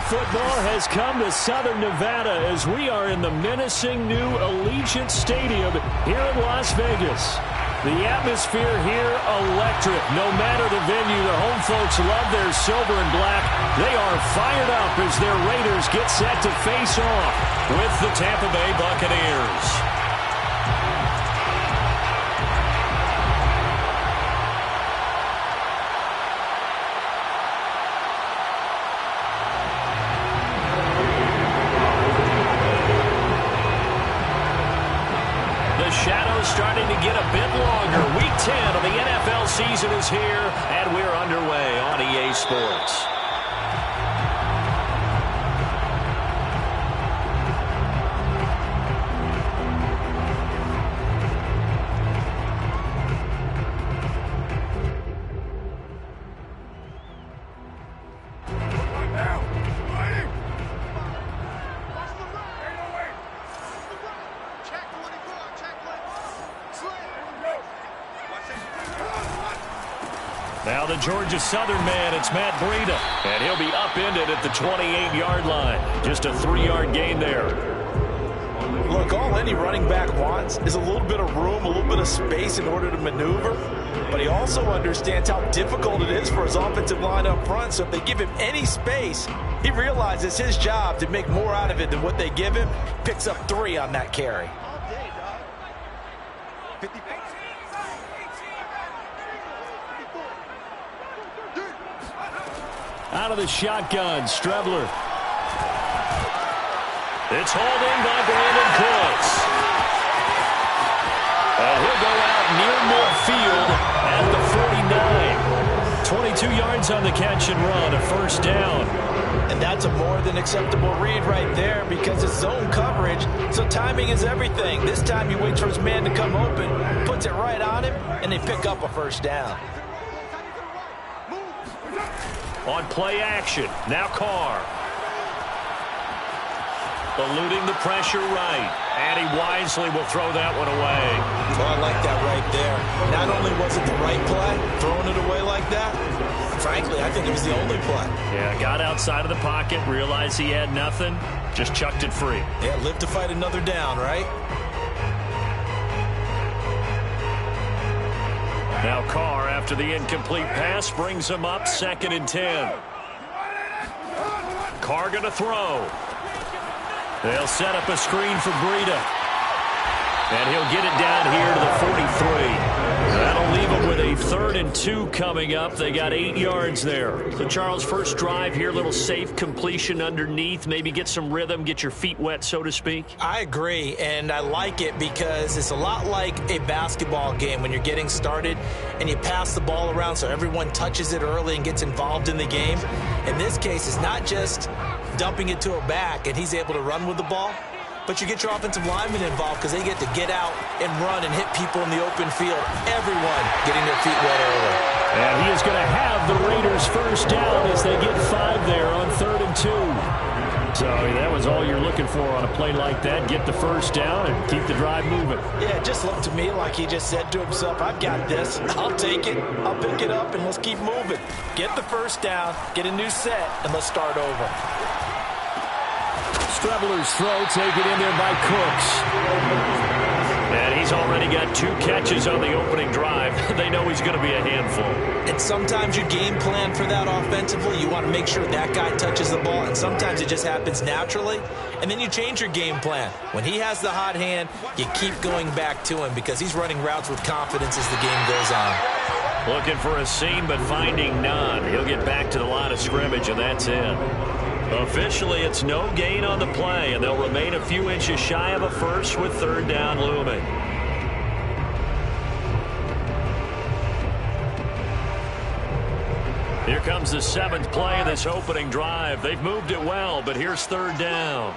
football has come to Southern Nevada as we are in the menacing new Allegiant Stadium here in Las Vegas. The atmosphere here electric. No matter the venue, the home folks love their silver and black. They are fired up as their Raiders get set to face off with the Tampa Bay Buccaneers. Starting to get a bit longer. Week 10 of the NFL season is here, and we're underway on EA Sports. Now the Georgia Southern man, it's Matt Breida, and he'll be upended at the 28-yard line. Just a 3-yard gain there. Look, all any running back wants is a little bit of room, a little bit of space in order to maneuver. But he also understands how difficult it is for his offensive line up front. So if they give him any space, he realizes his job to make more out of it than what they give him. Picks up 3 on that carry. Out of the shotgun, Strebler. It's hauled in by Brandon Cooks. And he'll go out near midfield at the 49. 22 yards on the catch and run, a first down. And that's a more than acceptable read right there because it's zone coverage, so timing is everything. This time he waits for his man to come open, puts it right on him, and they pick up a first down. On play action, now Carr. Eluding the pressure right, and he wisely will throw that one away. Oh, I like that right there. Not only was it the right play, throwing it away like that, frankly, I think it was the only play. Yeah, got outside of the pocket, realized he had nothing, just chucked it free. Yeah, live to fight another down, right? Now Carr, after the incomplete pass, brings him up 2nd and 10. Carr going to throw. They'll set up a screen for Breida. And he'll get it down here to the 43. That'll leave them with a 3rd and 2 coming up. They got 8 yards there. So, Charles, first drive here, little safe completion underneath. Maybe get some rhythm, get your feet wet, so to speak. I agree, and I like it because it's a lot like a basketball game when you're getting started and you pass the ball around so everyone touches it early and gets involved in the game. In this case, it's not just dumping it to a back and he's able to run with the ball, but you get your offensive linemen involved because they get to get out and run and hit people in the open field. Everyone getting their feet wet early. And he is going to have the Raiders first down as they get 5 there on 3rd and 2. So that was all you're looking for on a play like that. Get the first down and keep the drive moving. Yeah, it just looked to me like he just said to himself, I've got this. I'll take it. I'll pick it up, and let's keep moving. Get the first down, get a new set, and let's start over. Strebler's throw taken in there by Cooks. And he's already got 2 catches on the opening drive. They know he's going to be a handful. And sometimes you game plan for that offensively. You want to make sure that guy touches the ball, and sometimes it just happens naturally. And then you change your game plan. When he has the hot hand, you keep going back to him because he's running routes with confidence as the game goes on. Looking for a seam, but finding none. He'll get back to the line of scrimmage, and that's it. Officially, it's no gain on the play, and they'll remain a few inches shy of a first with 3rd down looming. Here comes the 7th play of this opening drive. They've moved it well, but here's 3rd down.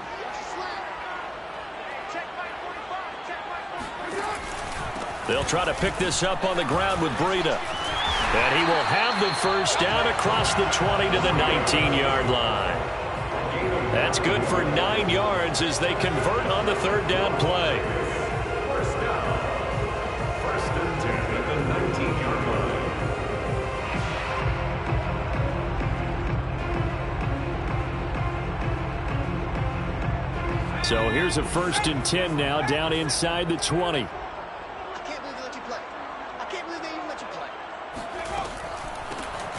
They'll try to pick this up on the ground with Breida. And he will have the first down across the 20 to the 19-yard line. That's good for 9 yards as they convert on the 3rd down play. First down and 10 at the 19-yard line. So here's a 1st and 10 now, down inside the 20. I can't believe they let you play. I can't believe they even let you play.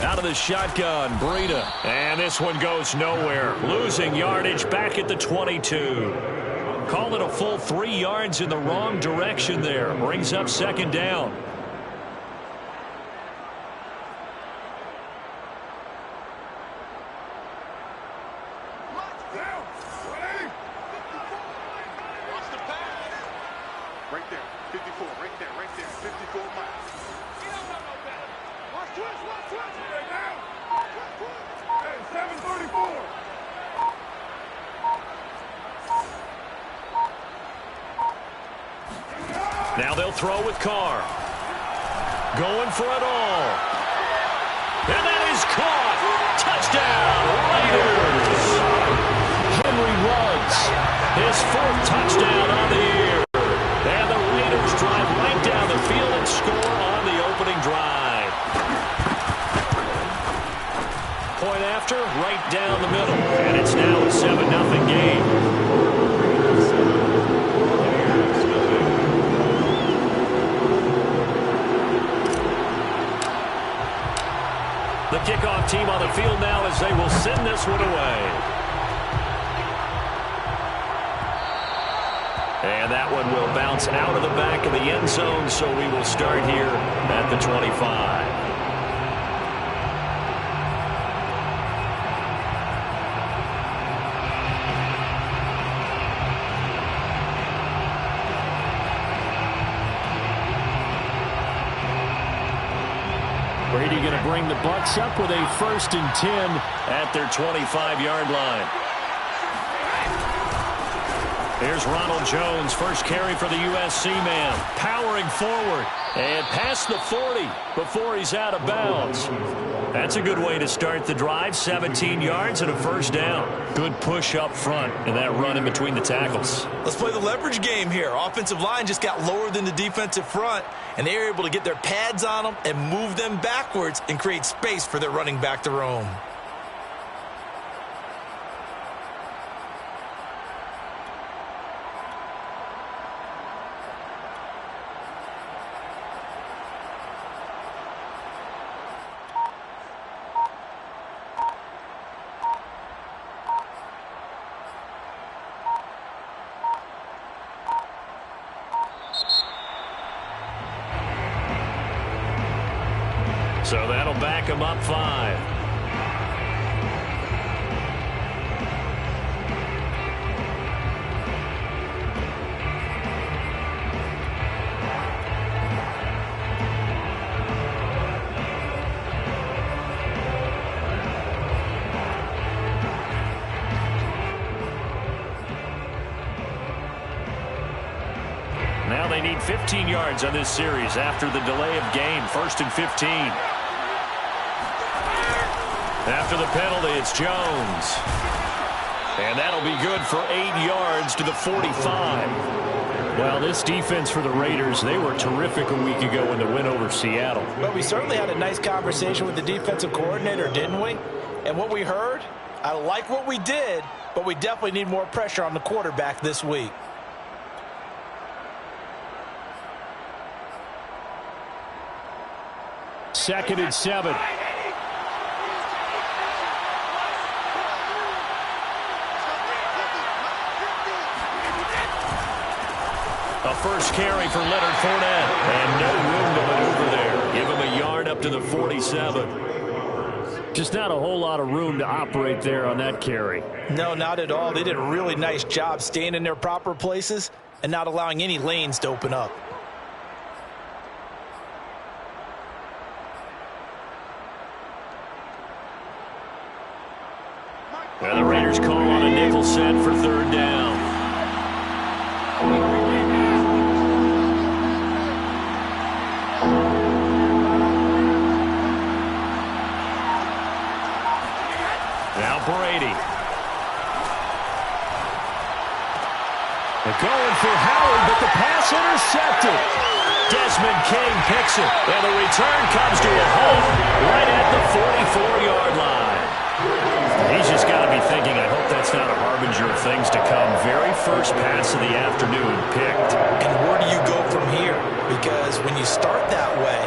Out of the shotgun, Breida. And this one goes nowhere. Losing yardage back at the 22. Call it a full 3 yards in the wrong direction there. Brings up 2nd down. Right there, 54, right there, 54 miles. You don't know no better. Watch twist right now. Hey, 734. Now they'll throw with Carr. Going for it all. And that is caught. Touchdown, Raiders. Henry Ruggs, his 4th touchdown on the year. And the Raiders drive right down the field and score on the opening drive. Point after, right down the middle. And it's now a 7-0 game. The kickoff team on the field now as they will send this one away. And that one will bounce out of the back of the end zone, so we will start here at the 25. Brady going to bring the Bucks up with a 1st and 10 at their 25-yard line. Here's Ronald Jones, first carry for the USC man, powering forward and past the 40 before he's out of bounds. That's a good way to start the drive, 17 yards and a 1st down. Good push up front and that run in between the tackles. Let's play the leverage game here. Offensive line just got lower than the defensive front, and they were able to get their pads on them and move them backwards and create space for their running back to roam. So that'll back him up 5. Now they need 15 yards on this series after the delay of game. 1st and 15. After the penalty, it's Jones. And that'll be good for 8 yards to the 45. Well, this defense for the Raiders, they were terrific a week ago in the win over Seattle. But we certainly had a nice conversation with the defensive coordinator, didn't we? And what we heard, I like what we did, but we definitely need more pressure on the quarterback this week. Second and 7. A first carry for Leonard Fournette. And no room to maneuver there. Give him a yard up to the 47. Just not a whole lot of room to operate there on that carry. No, not at all. They did a really nice job staying in their proper places and not allowing any lanes to open up. And the Raiders call on a nickel set for 3rd down. Now Brady. They're going for Howard, but the pass intercepted. Desmond King picks it, and the return comes to a halt right at the 44-yard line. He's just got to be thinking, I hope that's not a harbinger of things to come. Very first pass of the afternoon picked. And where do you go from here? Because when you start that way,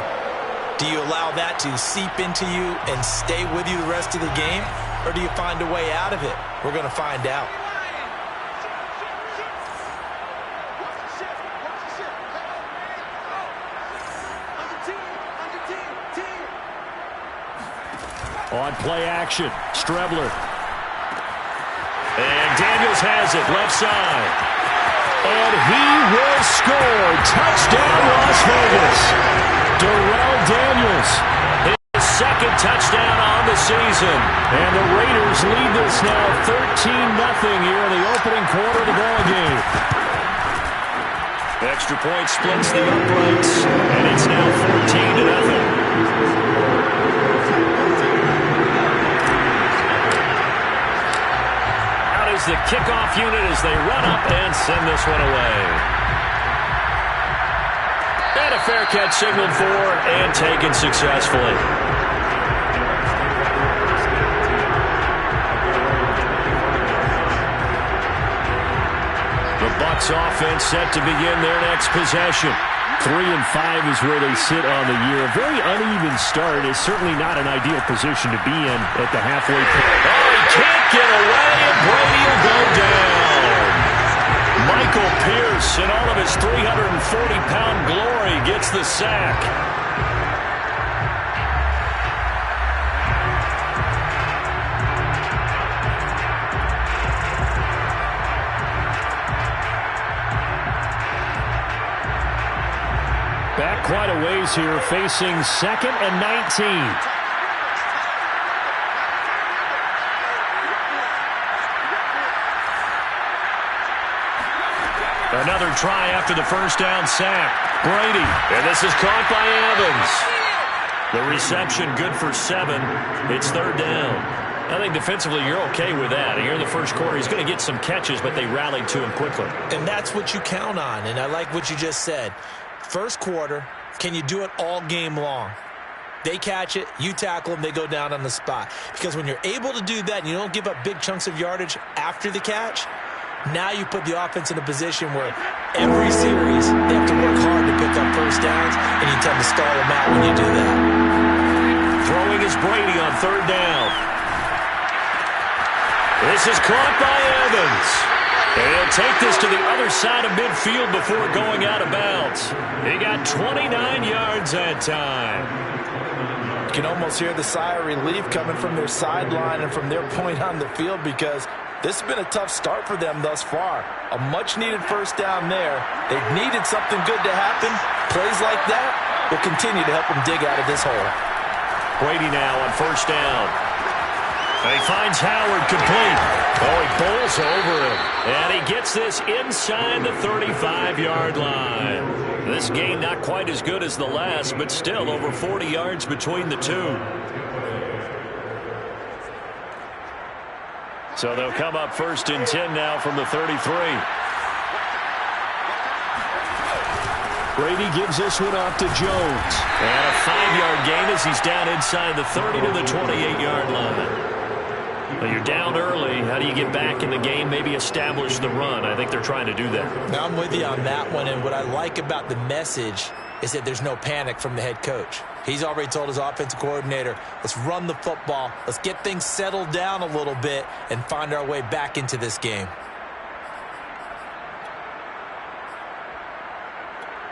do you allow that to seep into you and stay with you the rest of the game? Or do you find a way out of it? We're going to find out. On play action, Strebler. And Daniels has it, left side. And he will score. Touchdown, Las Vegas. Darrell Daniels, his second touchdown on the season. And the Raiders lead this now 13-0 here in the opening quarter of the ball game. Extra point splits the uprights, and it's now 14-0. The kickoff unit as they run up and send this one away. And a fair catch signaled for and taken successfully. The Bucks offense set to begin their next possession. 3-5 is where they sit on the year. A very uneven start is certainly not an ideal position to be in at the halfway point. Oh, he can't get away, and Brady will go down. Michael Pierce, in all of his 340-pound glory, gets the sack. Back quite a ways here, facing 2nd and 19. Another try after the first down sack. Brady, and this is caught by Evans. The reception good for 7. It's 3rd down. I think defensively you're okay with that. Here in the first quarter, he's going to get some catches, but they rallied to him quickly. And that's what you count on, and I like what you just said. First quarter, can you do it all game long? They catch it, you tackle them, they go down on the spot. Because when you're able to do that and you don't give up big chunks of yardage after the catch, now you put the offense in a position where every series they have to work hard to pick up first downs, and you tend to stall them out when you do that. Throwing is Brady on 3rd down. This is caught by Evans. And he'll take this to the other side of midfield before going out of bounds. He got 29 yards that time. You can almost hear the sigh of relief coming from their sideline and from their point on the field, because this has been a tough start for them thus far. A much-needed first down there. They've needed something good to happen. Plays like that will continue to help them dig out of this hole. Brady now on 1st down. And he finds Howard complete. Oh, he bowls over him. And he gets this inside the 35-yard line. This gain not quite as good as the last, but still over 40 yards between the two. So they'll come up 1st and 10 now from the 33. Brady gives this one off to Jones. And a 5-yard gain as he's down inside the 30 to the 28-yard line. Well, you're down early. How do you get back in the game? Maybe establish the run. I think they're trying to do that. Now I'm with you on that one, and what I like about the message is that there's no panic from the head coach. He's already told his offensive coordinator, let's run the football, let's get things settled down a little bit and find our way back into this game.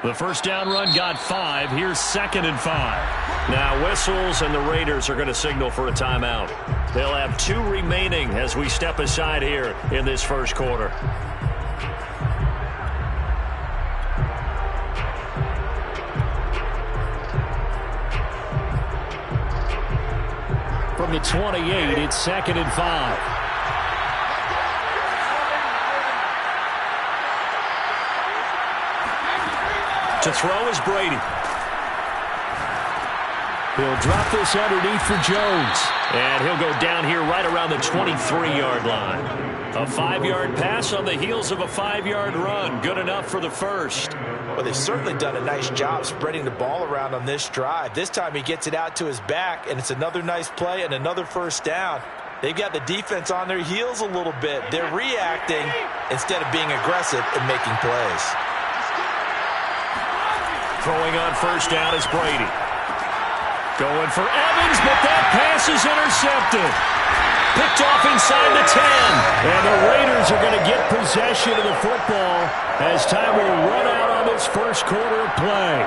The first down run got 5. Here's 2nd and 5. Now whistles, and the Raiders are going to signal for a timeout. They'll have 2 remaining as we step aside here in this first quarter. From the 28, it's 2nd and 5. To throw is Brady. He'll drop this underneath for Jones. And he'll go down here right around the 23-yard line. A 5-yard pass on the heels of a 5-yard run. Good enough for the first. Well, they've certainly done a nice job spreading the ball around on this drive. This time he gets it out to his back, and it's another nice play and another first down. They've got the defense on their heels a little bit. They're reacting instead of being aggressive and making plays. Throwing on first down is Brady. Going for Evans, but that pass is intercepted. Picked off inside the 10. And the Raiders are going to get possession of the football as time will run out on this first quarter of play.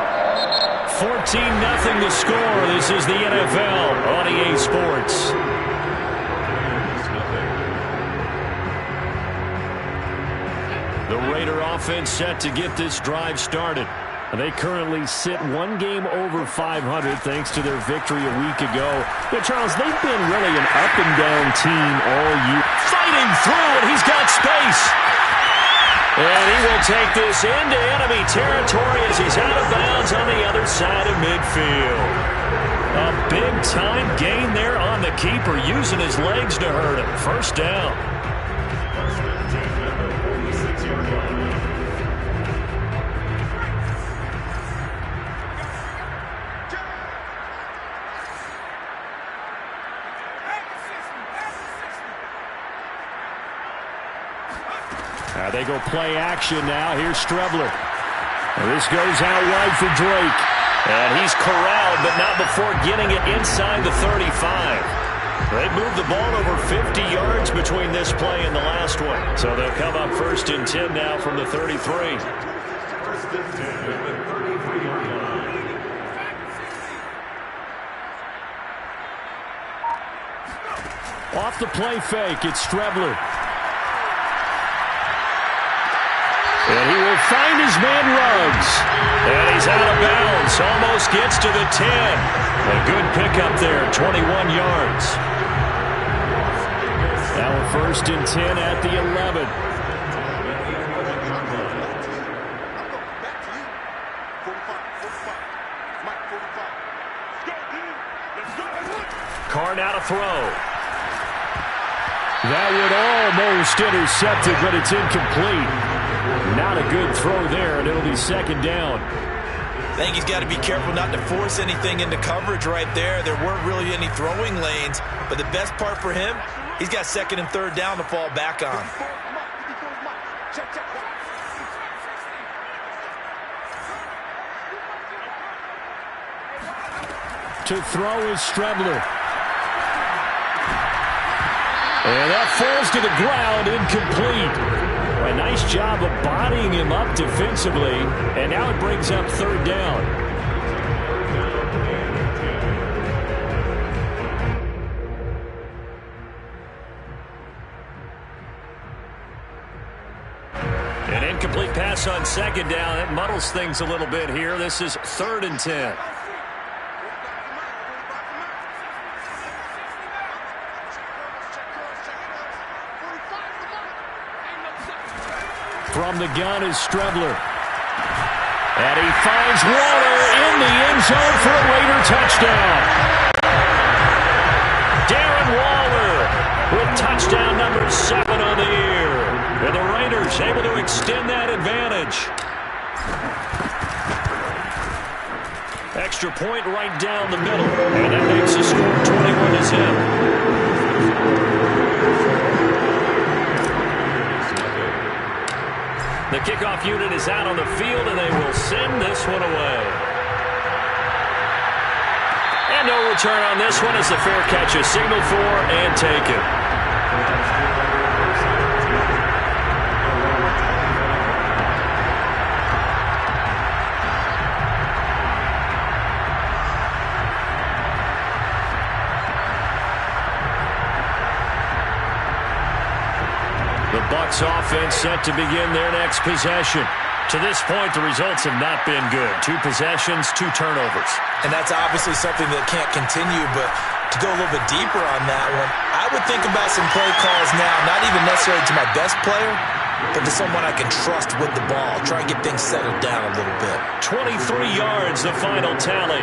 14-0 the score. This is the NFL on EA Sports. The Raider offense set to get this drive started. They currently sit one game over 500 thanks to their victory a week ago. But Charles, they've been really an up-and-down team all year. Fighting through, and he's got space. And he will take this into enemy territory as he's out of bounds on the other side of midfield. A big-time gain there on the keeper, using his legs to hurt him. First down. They go play action now. Here's Strebler. This goes out wide for Drake. And he's corralled, but not before getting it inside the 35. They moved the ball over 50 yards between this play and the last one. So they'll come up 1st and 10 now from the 33. First and 10 at the 33-yard line. Off the play fake, it's Strebler. And he will find his man Ruggs. And he's out of bounds. Almost gets to the 10. A good pickup there, 21 yards. Now a 1st and 10 at the 11. Carr now to throw. That would almost intercept it, but it's incomplete. Not a good throw there, and it'll be 2nd down. I think he's got to be careful not to force anything into coverage right there. There weren't really any throwing lanes, but the best part for him, he's got 2nd and 3rd down to fall back on. To throw is Strebler. And that falls to the ground, incomplete. A nice job of bodying him up defensively, and now it brings up 3rd down. An incomplete pass on 2nd down. It muddles things a little bit here. This is 3rd and 10. From the gun is Strebler. And he finds Waller in the end zone for a Raider touchdown. Darren Waller with touchdown number 7 on the year. And the Raiders able to extend that advantage. Extra point right down the middle. And that makes the score 21-7. The kickoff unit is out on the field, and they will send this one away. And no return on this one as the fair catch is signaled for and taken. The Bucks offense set to begin their next possession. To this point, the results have not been good. 2 possessions, 2 turnovers. And that's obviously something that can't continue, but to go a little bit deeper on that one, I would think about some play calls now, not even necessarily to my best player, but to someone I can trust with the ball. Try and get things settled down a little bit. 23 yards, the final tally.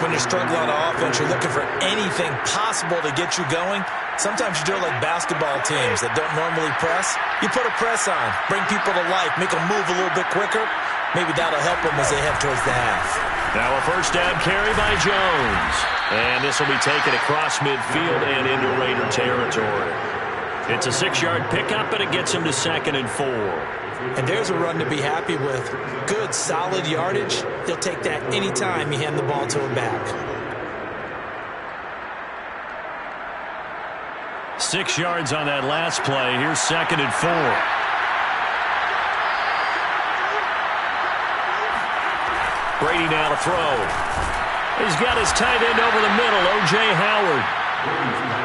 When you're struggling on offense, you're looking for anything possible to get you going. Sometimes you do it like basketball teams that don't normally press. You put a press on, bring people to life, make them move a little bit quicker. Maybe that'll help them as they head towards the half. Now a 1st down carry by Jones. And this will be taken across midfield and into Raider territory. It's a 6-yard pickup, and it gets him to 2nd and 4. And there's a run to be happy with. Good, solid yardage. He'll take that anytime you hand the ball to him back. 6 yards on that last play. Here's 2nd and 4. Brady now to throw. He's got his tight end over the middle, O.J. Howard.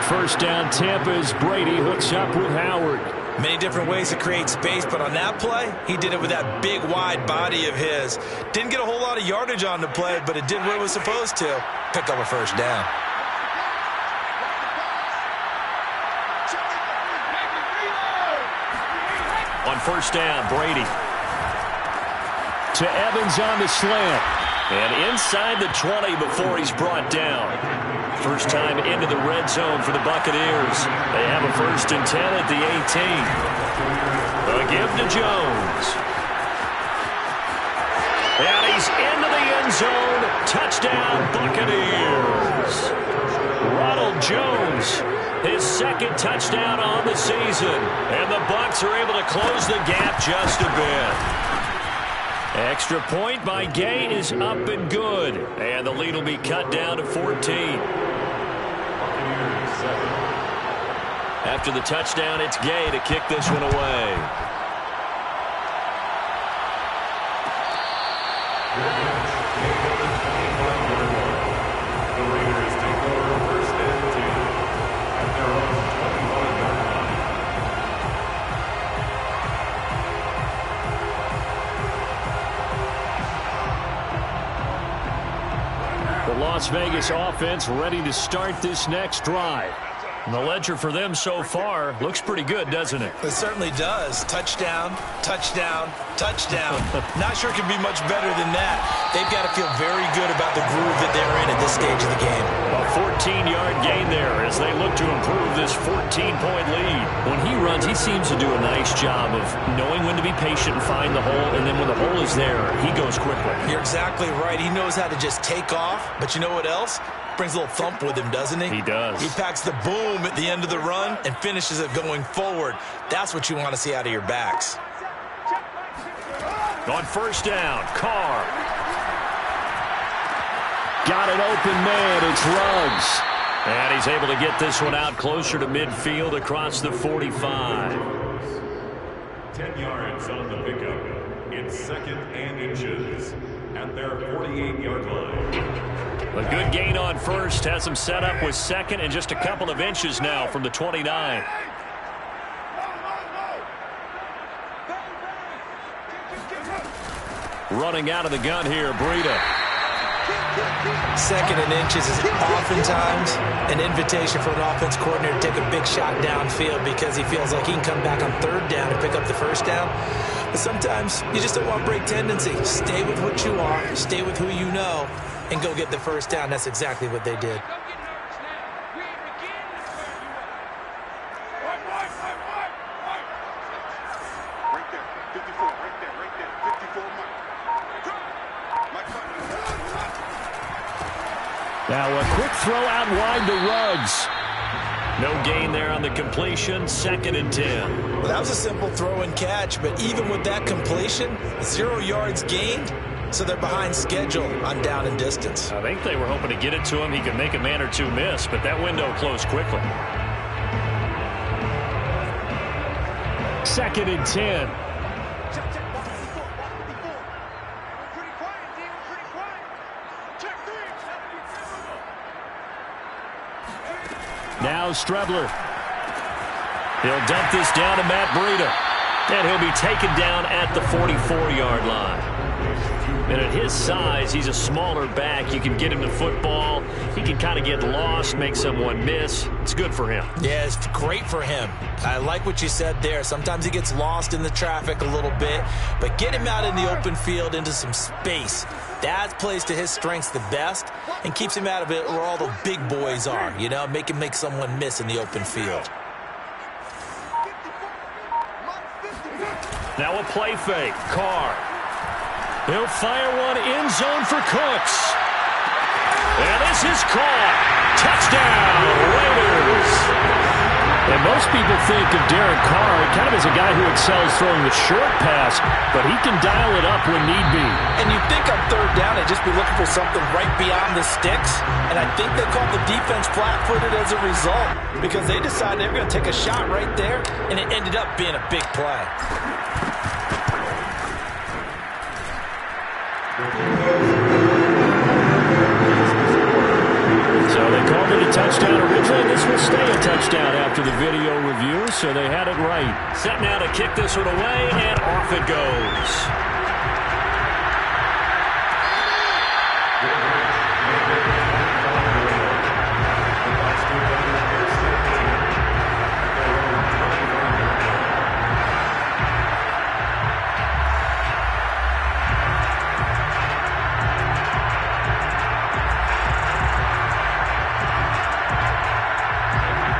First down, Tampa's Brady hooks up with Howard. Many different ways to create space, but on that play, he did it with that big, wide body of his. Didn't get a whole lot of yardage on the play, but it did what it was supposed to. Pick up a first down. On first down, Brady. To Evans on the slant. And inside the 20 before he's brought down. First time into the red zone for the Buccaneers. They have a 1st and 10 at the 18. A give to Jones. And he's into the end zone. Touchdown, Buccaneers. Ronald Jones, his 2nd touchdown on the season. And the Bucs are able to close the gap just a bit. Extra point by Gay is up and good. And the lead will be cut down to 14. After the touchdown, it's Gay to kick this one away. The Raiders take over 1st and 10 at their own 21-yard line. The Las Vegas offense ready to start this next drive. And the ledger for them so far looks pretty good, doesn't it? It certainly does. Touchdown, touchdown, touchdown. Not sure it can be much better than that. They've got to feel very good about the groove that they're in at this stage of the game. A 14-yard gain there as they look to improve this 14-point lead. When he runs, he seems to do a nice job of knowing when to be patient and find the hole, and then when the hole is there, he goes quickly. You're exactly right. He knows how to just take off, but you know what else? Brings a little thump with him, doesn't he? He does. He packs the boom at the end of the run and finishes it going forward. That's what you want to see out of your backs. On first down, Carr. Got an open man. It's Ruggs. And he's able to get this one out closer to midfield across the 45. 10 yards on the pickup. It's 2nd and inches at their 48-yard line. A good gain on first. Has him set up with 2nd and just a couple of inches now from the 29. Running out of the gun here, Breida. 2nd and inches is oftentimes an invitation for an offense coordinator to take a big shot downfield because he feels like he can come back on 3rd down and pick up the 1st down. But sometimes you just don't want break tendency. Stay with what you are, stay with who you know, and go get the 1st down. That's exactly what they did. Right there, 54, right there, 54, Mike. Now a quick throw out wide to Ruggs. No gain there on the completion. 2nd and 10. Well, that was a simple throw and catch, but even with that completion, 0 yards gained, so they're behind schedule on down and distance. I think they were hoping to get it to him. He could make a man or two miss, but that window closed quickly. 2nd and 10. Now Strebler. He'll dump this down to Matt Breida. And he'll be taken down at the 44-yard line. And at his size, he's a smaller back. You can get him the football. He can kind of get lost, make someone miss. It's good for him. Yeah, it's great for him. I like what you said there. Sometimes he gets lost in the traffic a little bit, but get him out in the open field into some space. That plays to his strengths the best and keeps him out of it where all the big boys are, you know, make him make someone miss in the open field. Now a play fake. Carr. He'll fire one end zone for Cooks. And this is caught. Touchdown, Raiders. And most people think of Derek Carr kind of as a guy who excels throwing the short pass, but he can dial it up when need be. And you'd think on third down they'd just be looking for something right beyond the sticks. And I think they called the defense flat-footed as a result because they decided they were going to take a shot right there, and it ended up being a big play. So they called it a touchdown originally. This will stay a touchdown after the video review, so they had it right. Set now to kick this one away, and off it goes.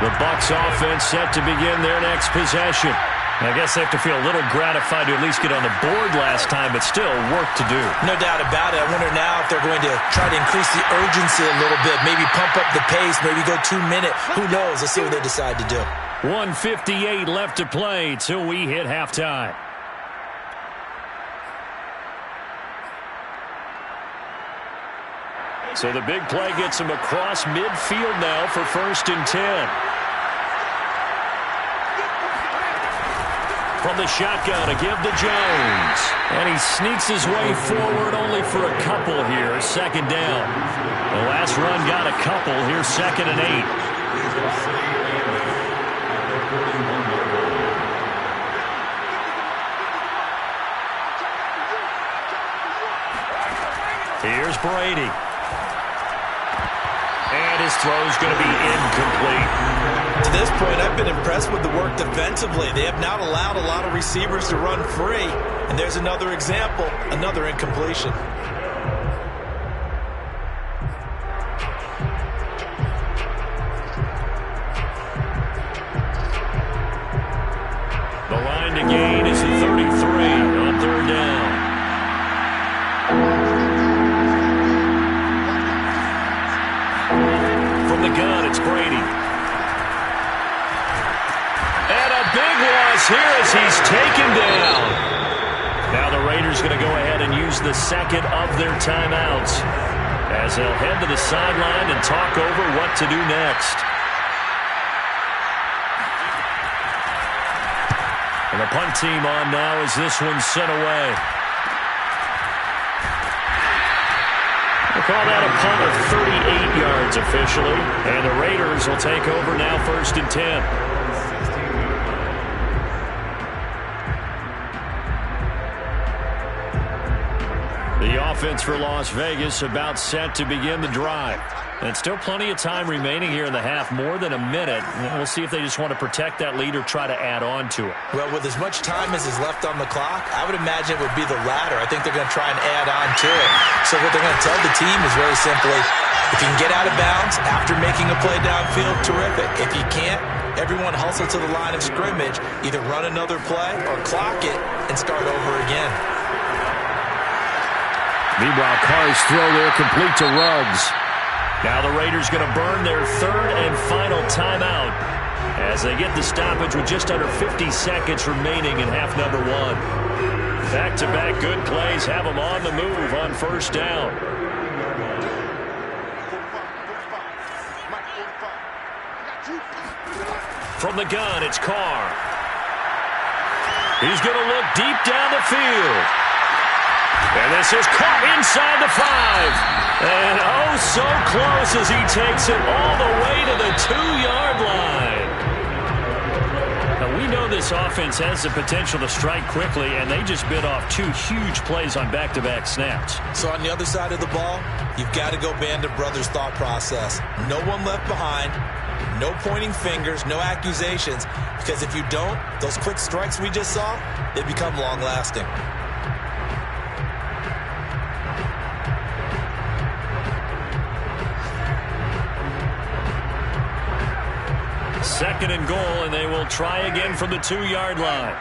The Bucks offense set to begin their next possession. I guess they have to feel a little gratified to at least get on the board last time, but still work to do. No doubt about it. I wonder now if they're going to try to increase the urgency a little bit, maybe pump up the pace, maybe go 2 minute. Who knows? Let's see what they decide to do. 1:58 left to play till we hit halftime. So the big play gets him across midfield now for 1st and 10. From the shotgun, a give to Jones. And he sneaks his way forward only for a couple here. 2nd down. The last run got a couple. Here's 2nd and 8. Here's Brady. And his throw's going to be incomplete. To this point, I've been impressed with the work defensively. They have not allowed a lot of receivers to run free. And there's another example, another incompletion. The line to gain is 33 on 3rd down. From the gun, it's Brady. And a big loss here as he's taken down. Now the Raiders going to go ahead and use the 2nd of their timeouts as they'll head to the sideline and talk over what to do next. And the punt team on now as this one's sent away. We'll call that a punt of 38 yards officially. And the Raiders will take over now 1st and 10. The offense for Las Vegas about set to begin the drive. And still plenty of time remaining here in the half, more than a minute. We'll see if they just want to protect that lead or try to add on to it. Well, with as much time as is left on the clock, I would imagine it would be the latter. I think they're going to try and add on to it. So what they're going to tell the team is very simply, if you can get out of bounds after making a play downfield, terrific. If you can't, everyone hustle to the line of scrimmage, either run another play or clock it and start over again. Meanwhile, Carr's throw there complete to Ruggs. Now the Raiders going to burn their 3rd and final timeout as they get the stoppage with just under 50 seconds remaining in half number 1. Back-to-back good plays have them on the move on 1st down. From the gun, it's Carr. He's going to look deep down the field. And this is caught inside the 5. And oh, so close as he takes it all the way to the 2-yard line. Now, we know this offense has the potential to strike quickly, and they just bit off 2 huge plays on back-to-back snaps. So on the other side of the ball, you've got to go Band of Brothers thought process. No one left behind, no pointing fingers, no accusations, because if you don't, those quick strikes we just saw, they become long-lasting. 2nd and goal, and they will try again from the 2-yard line.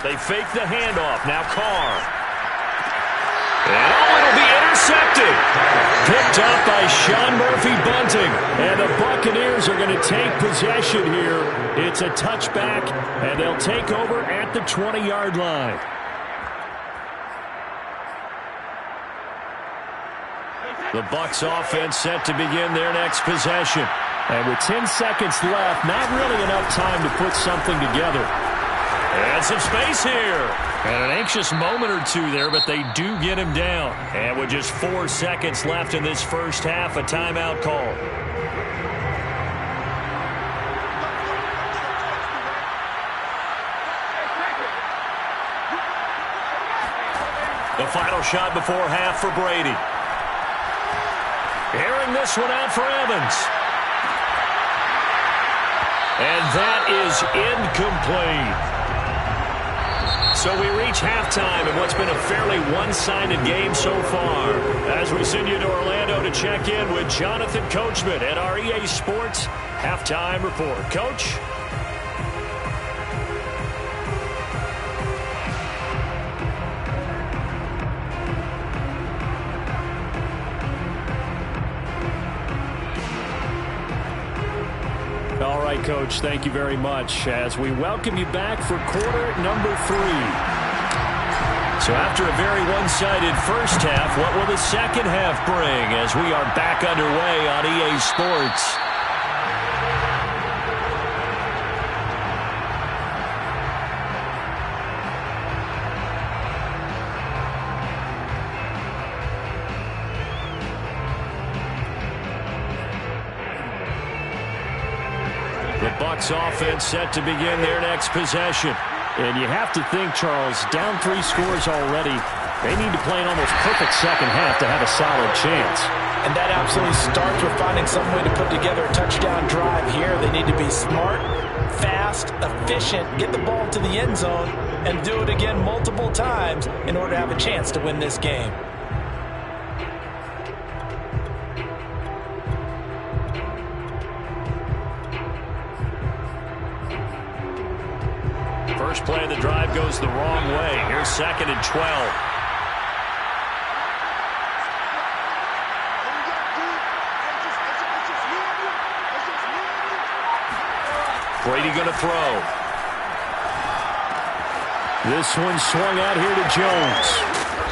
They fake the handoff. Now Carr. And it'll be intercepted. Picked up by Sean Murphy-Bunting. And the Buccaneers are going to take possession here. It's a touchback, and they'll take over at the 20-yard line. The Bucks offense set to begin their next possession. And with 10 seconds left, not really enough time to put something together. And some space here. And an anxious moment or two there, but they do get him down. And with just 4 seconds left in this first half, a timeout call. The final shot before half for Brady. Airing this one out for Evans. And that is incomplete. So we reach halftime in what's been a fairly one-sided game so far. As we send you to Orlando to check in with Jonathan Coachman at our EA Sports Halftime Report. Coach? All right, Coach, thank you very much as we welcome you back for quarter number 3. So after a very one-sided first half, what will the second half bring as we are back underway on EA Sports? The Bucks offense set to begin their next possession. And you have to think, Charles, down 3 scores already. They need to play an almost perfect second half to have a solid chance. And that absolutely starts with finding some way to put together a touchdown drive here. They need to be smart, fast, efficient, get the ball to the end zone, and do it again multiple times in order to have a chance to win this game. First play of the drive goes the wrong way. Here's 2nd and 12. Brady going to throw. This one swung out here to Jones.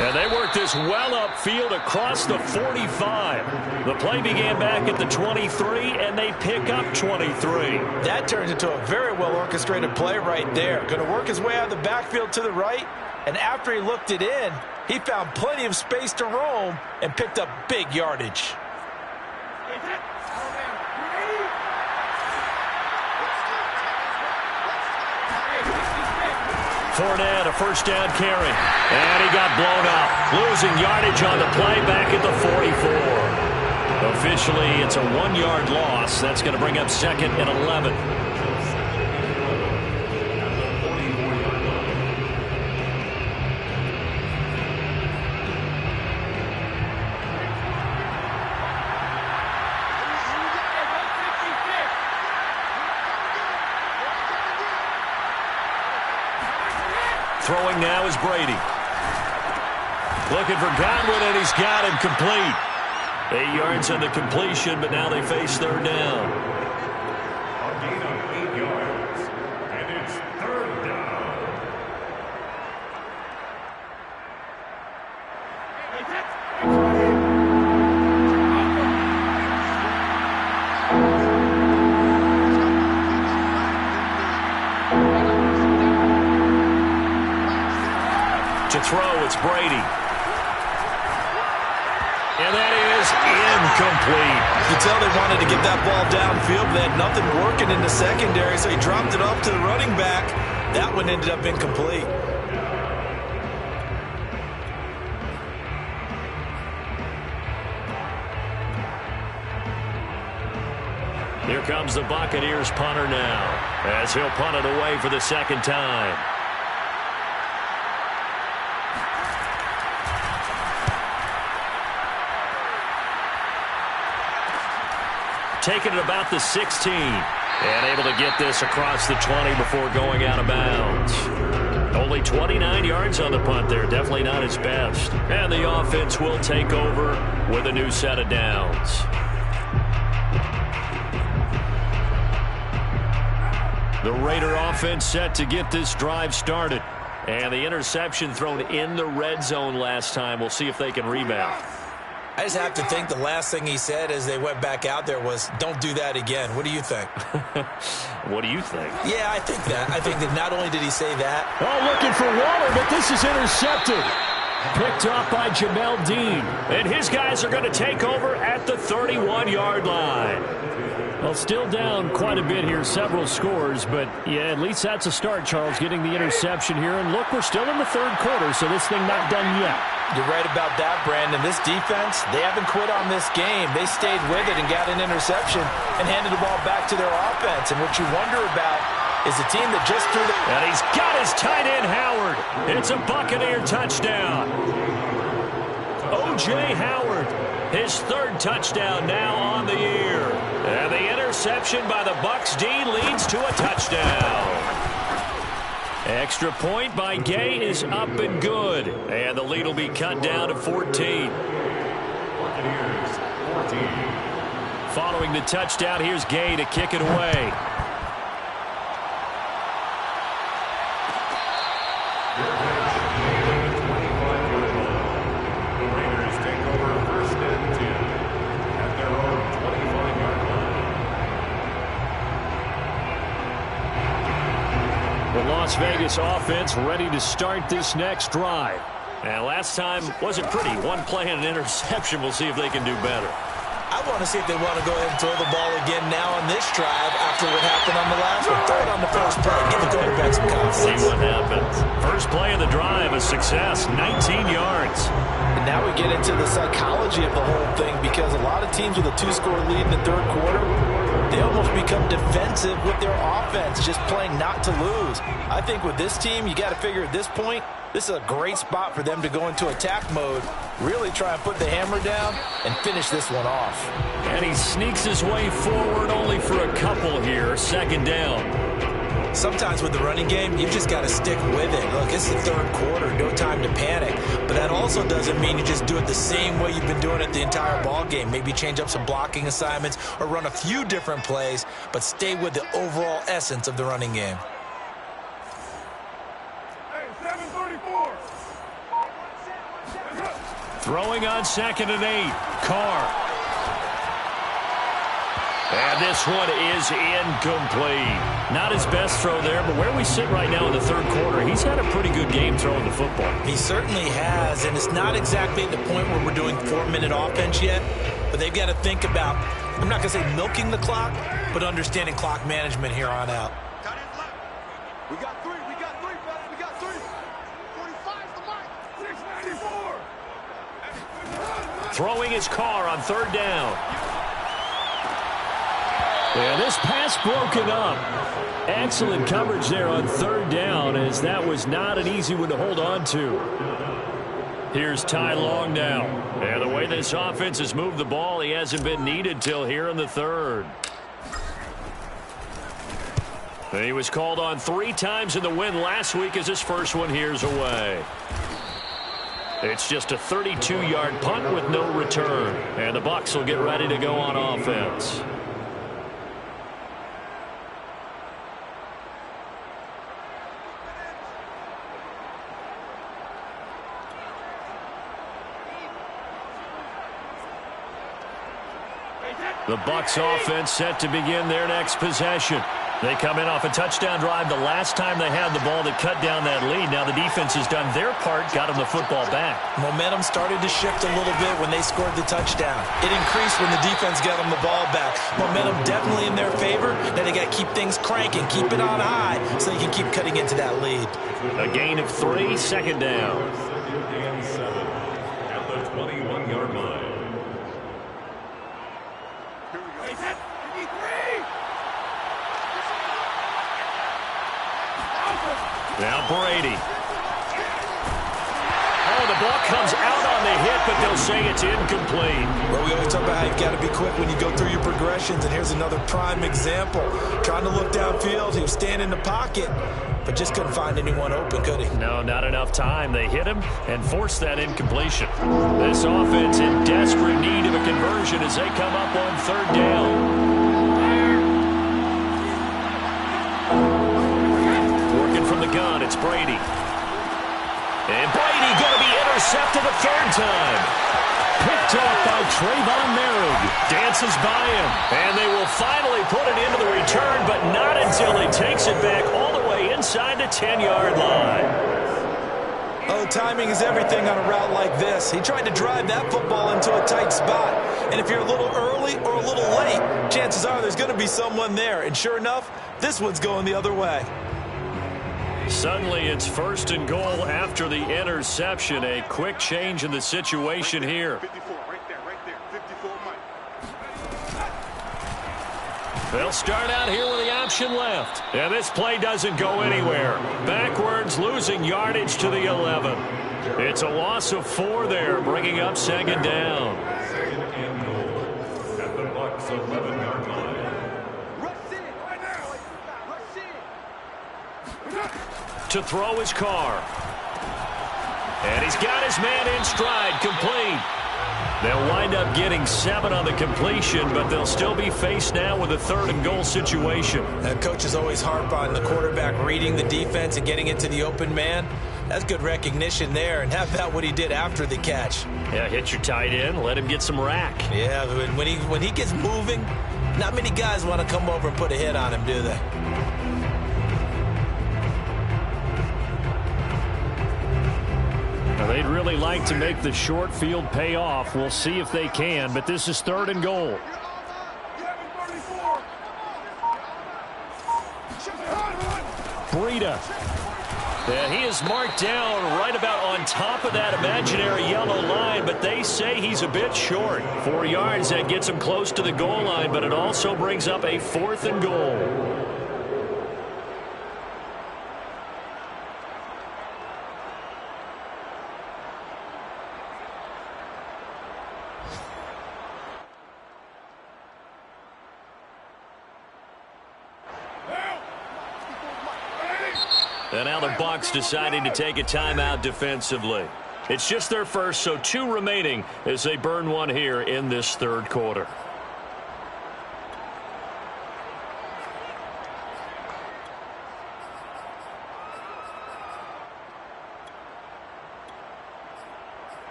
And they work this well upfield across the 45. The play began back at the 23, and they pick up 23. That turns into a very well-orchestrated play right there. Going to work his way out of the backfield to the right, and after he looked it in, he found plenty of space to roam and picked up big yardage. Fournette, a first down carry. And he got blown up. Losing yardage on the play back at the 44. Officially, it's a 1-yard loss. That's going to bring up 2nd and 11. Throwing now is Brady. Looking for Godwin, and he's got him complete. 8 yards on the completion, but now they face 3rd down. A gain of 8 yards, and it's 3rd down. To throw, it's Brady. And that is incomplete. You can tell they wanted to get that ball downfield. They had nothing working in the secondary, so he dropped it off to the running back. That one ended up incomplete. Here comes the Buccaneers punter now, as he'll punt it away for the 2nd time. Taking it about the 16. And able to get this across the 20 before going out of bounds. Only 29 yards on the punt there. Definitely not his best. And the offense will take over with a new set of downs. The Raider offense set to get this drive started. And the interception thrown in the red zone last time. We'll see if they can rebound. I just have to think the last thing he said as they went back out there was, don't do that again. What do you think? What do you think? Yeah, I think that. I think that not only did he say that. Oh, looking for water, but this is intercepted. Picked off by Jamel Dean. And his guys are going to take over at the 31-yard line. Well, still down quite a bit here, several scores, but yeah, at least that's a start, Charles, getting the interception here. And look, we're still in the third quarter, so this thing not done yet. You're right about that, Brandon. This defense, they haven't quit on this game. They stayed with it and got an interception and handed the ball back to their offense. And what you wonder about is a team that just threw the... And he's got his tight end, Howard. It's a Buccaneer touchdown. O.J. Howard, his third touchdown now on the year. And the interception by the Bucks D leads to a touchdown. Extra point by Gay is up and good. And the lead will be cut down to 14. Buccaneers, 14. Following the touchdown, here's Gay to kick it away. Las Vegas offense ready to start this next drive. And last time wasn't pretty. One play and an interception. We'll see if they can do better. I want to see if they want to go ahead and throw the ball again now on this drive after what happened on the last one. Throw it on the first play. Give the quarterback some confidence. See what happens. First play of the drive, a success, 19 yards. And now we get into the psychology of the whole thing, because a lot of teams with a two-score lead in the third quarter, they almost become defensive with their offense, just playing not to lose. I think with this team, you got to figure at this point, this is a great spot for them to go into attack mode, really try and put the hammer down and finish this one off. And he sneaks his way forward only for a couple here, second down. Sometimes with the running game, you've just got to stick with it. Look, it's the third quarter, no time to panic. But that also doesn't mean you just do it the same way you've been doing it the entire ball game. Maybe change up some blocking assignments or run a few different plays, but stay with the overall essence of the running game. Hey, 734. Throwing on 2nd and 8. Carr. And this one is incomplete. Not his best throw there, but where we sit right now in the third quarter, he's had a pretty good game throwing the football. He certainly has, and it's not exactly at the point where we're doing 4-minute offense yet, but they've got to think about, I'm not going to say milking the clock, but understanding clock management here on out. We got three, fellas, we got three. 45's the mark. 694. Throwing his Carr on third down. And this pass broken up. Excellent coverage there on third down, as that was not an easy one to hold on to. Here's Ty Long now. And the way this offense has moved the ball, he hasn't been needed till here in the third. And he was called on 3 times in the win last week, as his first one here's away. It's just a 32-yard punt with no return. And the Bucks will get ready to go on offense. The Bucks offense set to begin their next possession. They come in off a touchdown drive the last time they had the ball to cut down that lead. Now the defense has done their part, got them the football back. Momentum started to shift a little bit when they scored the touchdown. It increased when the defense got them the ball back. Momentum definitely in their favor. Now they got to keep things cranking, keep it on high, so they can keep cutting into that lead. A gain of 3, second down. 2nd and 7 at the 21-yard line. Now Brady. Oh, the ball comes out on the hit, but they'll say it's incomplete. Well, we always talk about how you've got to be quick when you go through your progressions, and here's another prime example. Trying to look downfield, he was standing in the pocket, but just couldn't find anyone open, could he? No, not enough time. They hit him and forced that incompletion. This offense in desperate need of a conversion as they come up on third down. Working from the gun, it's Brady. And Brady going to be intercepted a third time. Picked off by Trayvon Merrick. Dances by him. And they will finally put it into the return, but not until he takes it back all the way inside the 10-yard line. Oh, timing is everything on a route like this. He tried to drive that football into a tight spot. And if you're a little early or a little late, chances are there's going to be someone there. And sure enough, this one's going the other way. Suddenly it's first and goal after the interception. A quick change in the situation here. 54, right there, 54 Mike. They'll start out here with the option left. And this play doesn't go anywhere. Backwards, losing yardage to the 11. It's a loss of 4 there, bringing up second down. Second and goal at the Bucks 11-yard line. To throw his car. And he's got his man in stride, complete. They'll wind up getting 7 on the completion, but they'll still be faced now with a third and goal situation. Coaches always harp on the quarterback reading the defense and getting it to the open man. That's good recognition there, and how about what he did after the catch? Yeah, hit your tight end, let him get some rack. Yeah, when he gets moving, not many guys want to come over and put a hit on him, do they? They'd really like to make the short field pay off. We'll see if they can, but this is third and goal. Breida. Yeah, he is marked down right about on top of that imaginary yellow line, but they say he's a bit short. 4 yards, that gets him close to the goal line, but it also brings up a fourth and goal. And now the Bucks deciding to take a timeout defensively. It's just their first, so 2 remaining as they burn one here in this third quarter.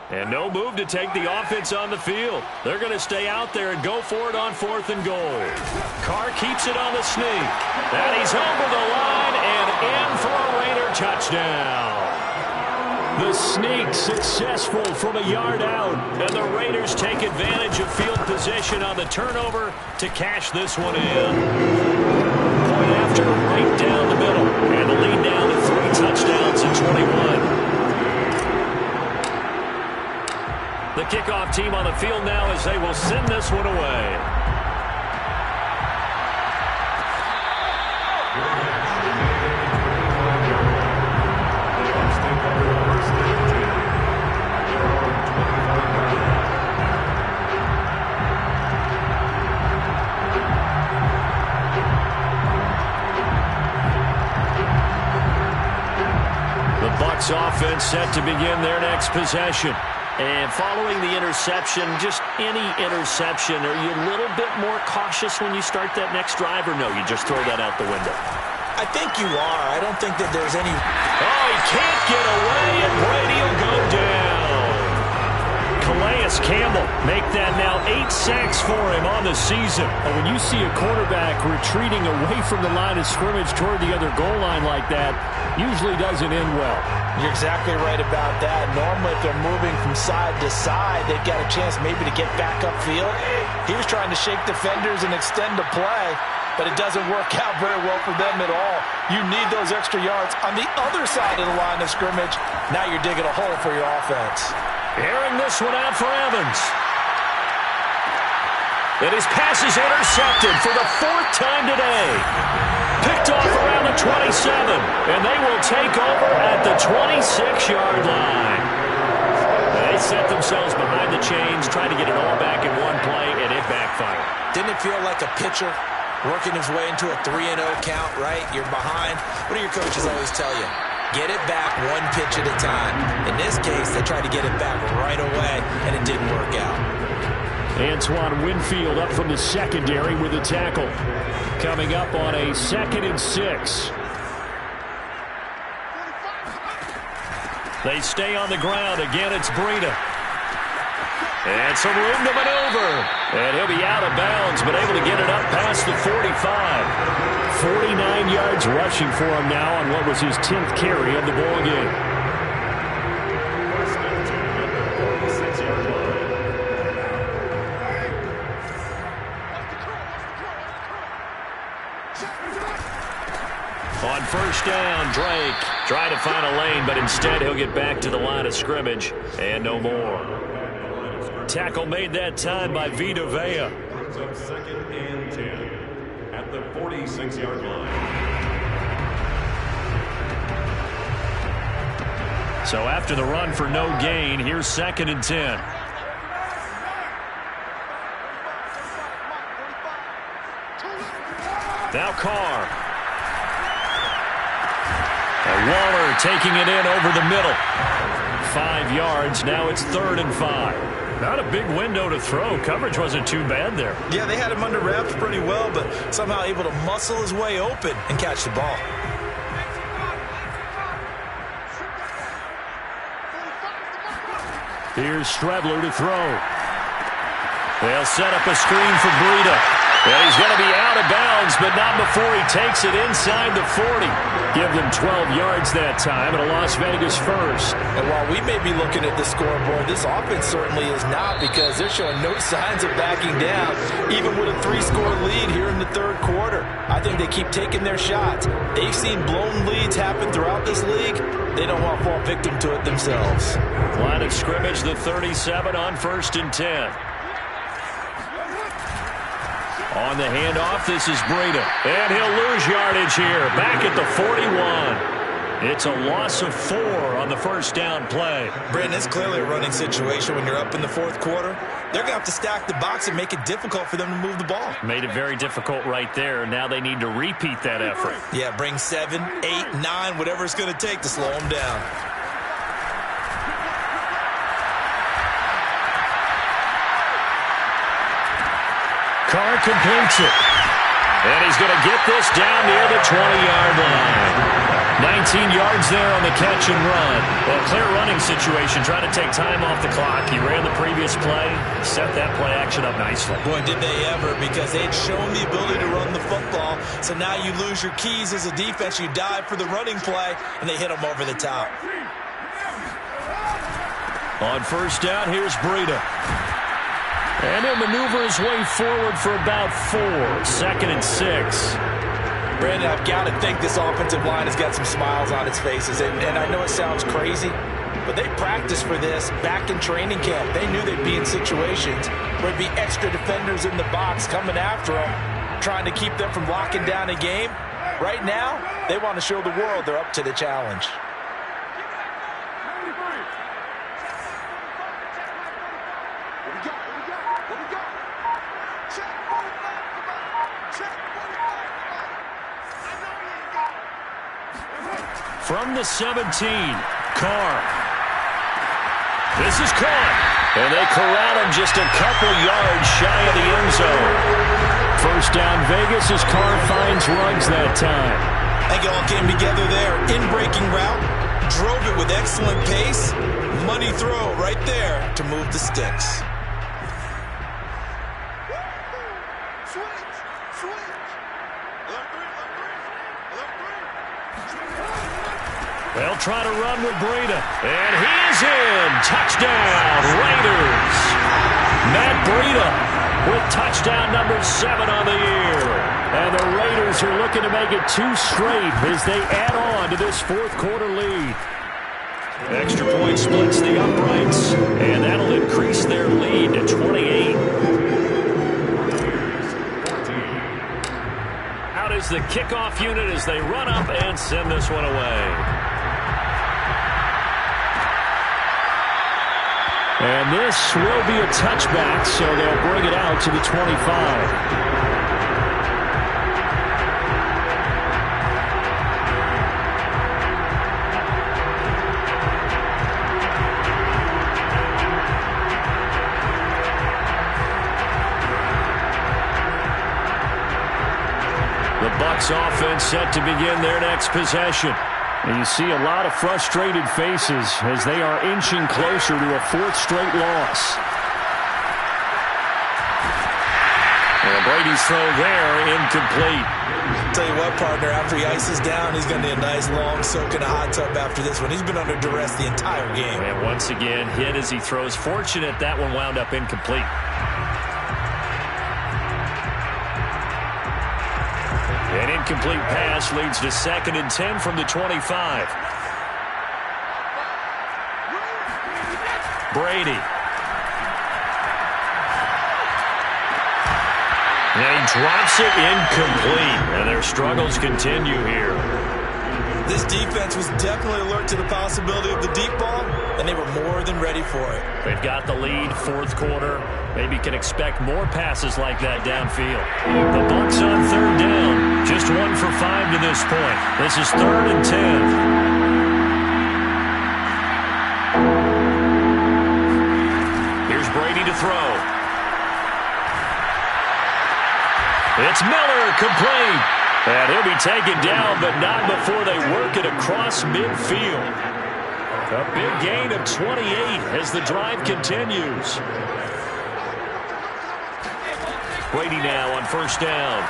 And no move to take the offense on the field. They're going to stay out there and go for it on fourth and goal. Carr keeps it on the sneak. And he's over the line and in for a Raider touchdown. The sneak successful from a yard out. And the Raiders take advantage of field position on the turnover to cash this one in. Point after, right down the middle. And the lead down to 3 touchdowns in 21. The kickoff team on the field now as they will send this one away. The Bucks offense set to begin their next possession. And following the interception, just any interception, are you a little bit more cautious when you start that next drive, or no, you just throw that out the window? I think you are. I don't think that there's any... Oh, he can't get away, and Brady will go down. Calais Campbell make that now 8 sacks for him on the season. And when you see a quarterback retreating away from the line of scrimmage toward the other goal line like that, usually doesn't end well. You're exactly right about that. Normally, if they're moving from side to side, they've got a chance maybe to get back upfield. He was trying to shake defenders and extend the play, but it doesn't work out very well for them at all. You need those extra yards on the other side of the line of scrimmage. Now you're digging a hole for your offense. Airing this one out for Evans. And his pass is intercepted for the 4th time today. Picked off around the 27, and they will take over at the 26-yard line. They set themselves behind the chains, trying to get it all back in one play, and it backfired. Didn't it feel like a pitcher working his way into a 3-0 count, right? You're behind. What do your coaches always tell you? Get it back one pitch at a time. In this case, they tried to get it back right away, and it didn't work out. Antoine Winfield up from the secondary with a tackle. Coming up on a 2nd and 6. They stay on the ground. Again, it's Breida. And some room to maneuver. And he'll be out of bounds, but able to get it up past the 45. 49 yards rushing for him now on what was his 10th carry of the ball game. On first down, Drake trying to find a lane, but instead he'll get back to the line of scrimmage and no more. Tackle made that time by Vita Vea. Brings up 2nd and 10 at the 46-yard line. So after the run for no gain, here's 2nd and 10. Now Carr. Waller taking it in over the middle. 5 yards. Now it's 3rd and 5. Not a big window to throw. Coverage wasn't too bad there. Yeah, they had him under wraps pretty well, but somehow able to muscle his way open and catch the ball. Here's Strebler to throw. They'll set up a screen for Breida. Well, he's going to be out of bounds, but not before he takes it inside the 40. Give them 12 yards that time, and a Las Vegas first. And while we may be looking at the scoreboard, this offense certainly is not, because they're showing no signs of backing down, even with a 3-score lead here in the 3rd quarter. I think they keep taking their shots. They've seen blown leads happen throughout this league. They don't want to fall victim to it themselves. Line of scrimmage, the 37 on 1st and 10. On the handoff, this is Breida. And he'll lose yardage here. Back at the 41. It's a loss of 4 on the first down play. Brandon, it's clearly a running situation when you're up in the 4th quarter. They're going to have to stack the box and make it difficult for them to move the ball. Made it very difficult right there. Now they need to repeat that effort. Yeah, bring 7, 8, 9, whatever it's going to take to slow them down. Carr completes it. And he's going to get this down near the 20-yard line. 19 yards there on the catch and run. Well, clear running situation, trying to take time off the clock. He ran the previous play, set that play action up nicely. Boy, did they ever, because they had shown the ability to run the football. So now you lose your keys as a defense. You dive for the running play, and they hit them over the top. On first down, here's Breida. And he'll maneuver his way forward for about 4. 2nd and 6. Brandon, I've got to think this offensive line has got some smiles on its faces. And I know it sounds crazy, but they practiced for this back in training camp. They knew they'd be in situations where there'd be extra defenders in the box coming after them, trying to keep them from locking down a game. Right now, they want to show the world they're up to the challenge. From the 17, Carr. This is caught. And they corral him just a couple yards shy of the end zone. First down Vegas as Carr finds Ruggs that time. I think it all came together there. In-breaking route. Drove it with excellent pace. Money throw right there to move the sticks. They'll try to run with Breida. And he is in. Touchdown, Raiders. Matt Breida with touchdown number 7 on the year. And the Raiders are looking to make it 2 straight as they add on to this 4th quarter lead. Extra point splits the uprights, and that'll increase their lead to 28. Out is the kickoff unit as they run up and send this one away. And this will be a touchback, so they'll bring it out to the 25. The Bucks offense set to begin their next possession. And you see a lot of frustrated faces as they are inching closer to a fourth straight loss. And Brady's throw there, incomplete. Tell you what, partner, after he ices down, he's going to need a nice long soak in a hot tub after this one. He's been under duress the entire game. And once again, hit as he throws. Fortunate that one wound up incomplete. An incomplete pass leads to 2nd and 10 from the 25. Brady. And he drops it incomplete. And their struggles continue here. This defense was definitely alert to the possibility of the deep ball, and they were more than ready for it. They've got the lead, fourth quarter. Maybe can expect more passes like that downfield. The Bucks on 3rd down. Just 1 for 5 to this point. This is 3rd and 10. Here's Brady to throw. It's Miller, complete. And he'll be taken down, but not before they work it across midfield. A big gain of 28 as the drive continues. Brady now on 1st down.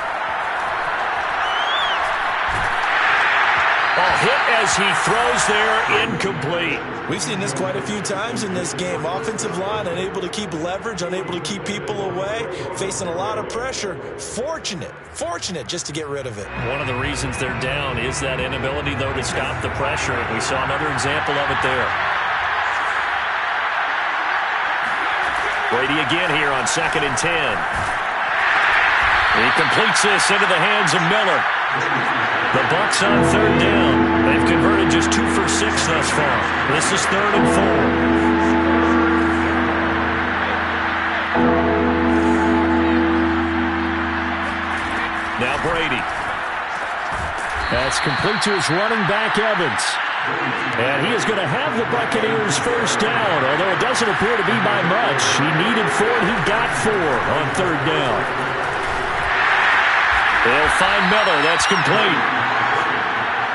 A hit as he throws there, incomplete. We've seen this quite a few times in this game. Offensive line unable to keep leverage, unable to keep people away, facing a lot of pressure. Fortunate just to get rid of it. One of the reasons they're down is that inability, though, to stop the pressure. We saw another example of it there. Brady again here on 2nd and 10. He completes this into the hands of Miller. The Bucks on 3rd down. They've converted just 2 for 6 thus far. This is 3rd and 4. Now Brady. That's complete to his running back, Evans. And he is going to have the Buccaneers first down, although it doesn't appear to be by much. He needed 4, and he got 4 on 3rd down. They'll find Miller. That's complete.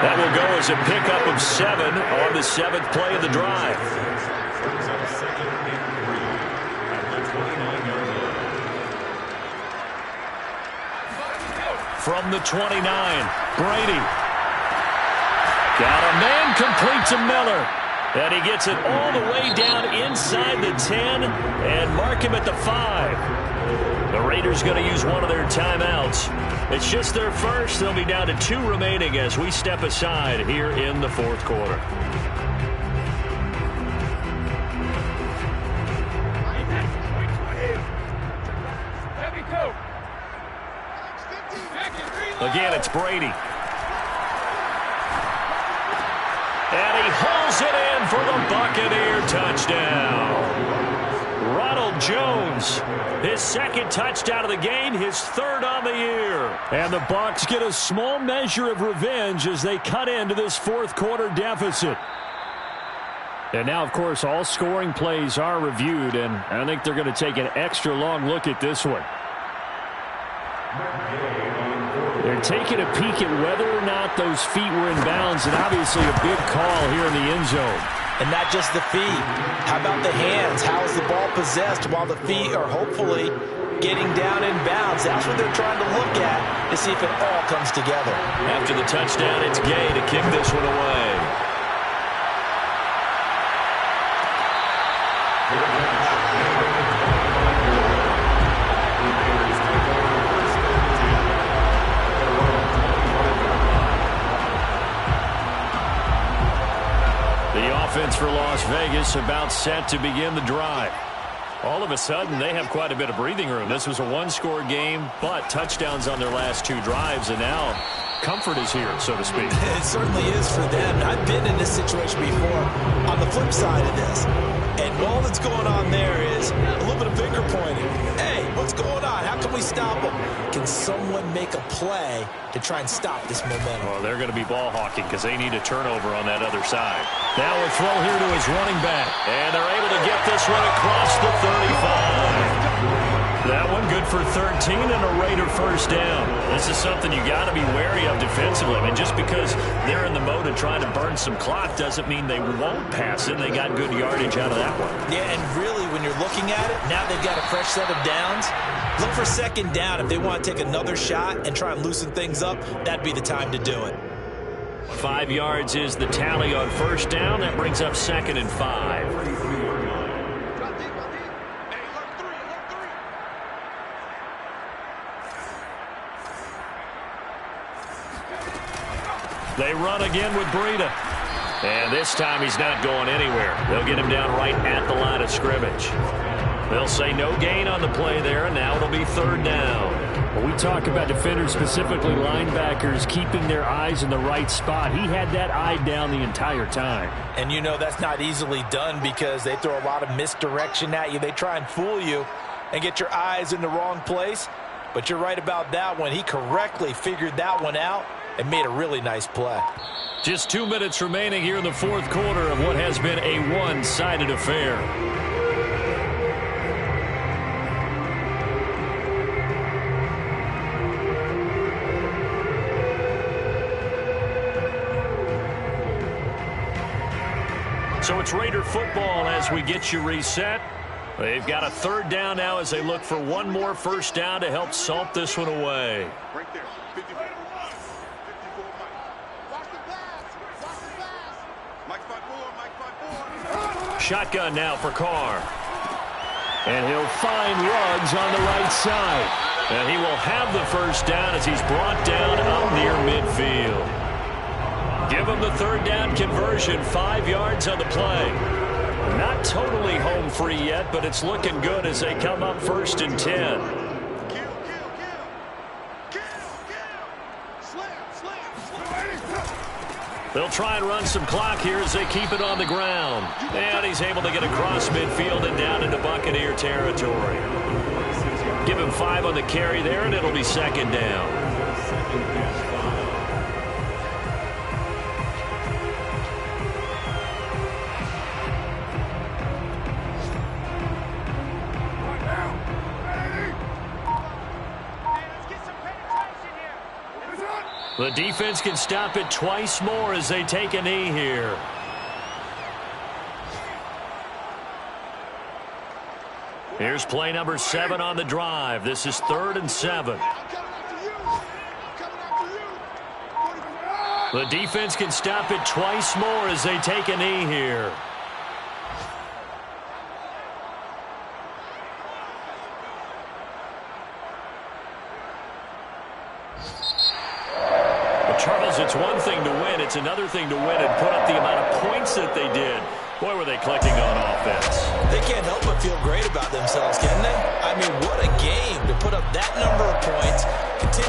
That will go as a pickup of 7 on the 7th play of the drive. From the 29, Brady. Got a man complete to Miller. And he gets it all the way down inside the 10 and mark him at the 5. The Raiders going to use one of their timeouts. It's just their first. They'll be down to 2 remaining as we step aside here in the 4th quarter. Again, it's Brady. And he hauls it in for the Buccaneer touchdown. Ronald Jones, his 2nd touchdown of the game, his 3rd on the year. And the Bucs get a small measure of revenge as they cut into this 4th quarter deficit. And now, of course, all scoring plays are reviewed, and I think they're going to take an extra long look at this one. They're taking a peek at whether or not those feet were in bounds, and obviously a big call here in the end zone. And not just the feet. How about the hands? How is the ball possessed while the feet are hopefully getting down in bounds? That's what they're trying to look at to see if it all comes together. After the touchdown, it's Gay to kick this one away. offense for Las Vegas about set to begin the drive. All of a sudden, they have quite a bit of breathing room. This was a one-score game, but touchdowns on their last 2 drives, and now comfort is here, so to speak. It certainly is for them. I've been in this situation before on the flip side of this. And all that's going on there is a little bit of finger pointing. Hey, what's going on? How can we stop them? Can someone make a play to try and stop this momentum? Well, they're going to be ball hawking because they need a turnover on that other side. Now a throw here to his running back. And they're able to get this one across the 35. That one good for 13 and a Raider first down. This is something you got to be wary of defensively. I mean, just because they're in the mode of trying to burn some clock doesn't mean they won't pass it. They got good yardage out of that one. Yeah, and really, when you're looking at it, now they've got a fresh set of downs. Look for second down. If they want to take another shot and try and loosen things up, that'd be the time to do it. 5 yards is the tally on first down. That brings up 2nd and 5. They run again with Breida. And this time he's not going anywhere. They'll get him down right at the line of scrimmage. They'll say no gain on the play there, and now it'll be 3rd down. When we talk about defenders, specifically linebackers, keeping their eyes in the right spot, he had that eye down the entire time. And you know that's not easily done because they throw a lot of misdirection at you. They try and fool you and get your eyes in the wrong place. But you're right about that one. He correctly figured that one out and made a really nice play. Just 2 minutes remaining here in the 4th quarter of what has been a one-sided affair. So it's Raider football as we get you reset. They've got a 3rd down now as they look for one more first down to help salt this one away. Right there. 54. 54, Mike. Watch the pass. Watch the pass. Mike 5-4. Mike 5-4. Shotgun now for Carr. And he'll find Ruggs on the right side. And he will have the first down as he's brought down up near midfield. Give him the 3rd down conversion, 5 yards on the play. Not totally home free yet, but it's looking good as they come up 1st and 10. They'll try and run some clock here as they keep it on the ground. And he's able to get across midfield and down into Buccaneer territory. Give him 5 on the carry there, and it'll be 2nd down. The defense can stop it twice more as they take a knee here. Here's play number 7 on the drive. This is 3rd and 7. The defense can stop it twice more as they take a knee here. Charles, it's one thing to win. It's another thing to win and put up the amount of points that they did. Boy, were they clicking on offense. They can't help but feel great about themselves, can they? I mean, what a game to put up that number of points, continue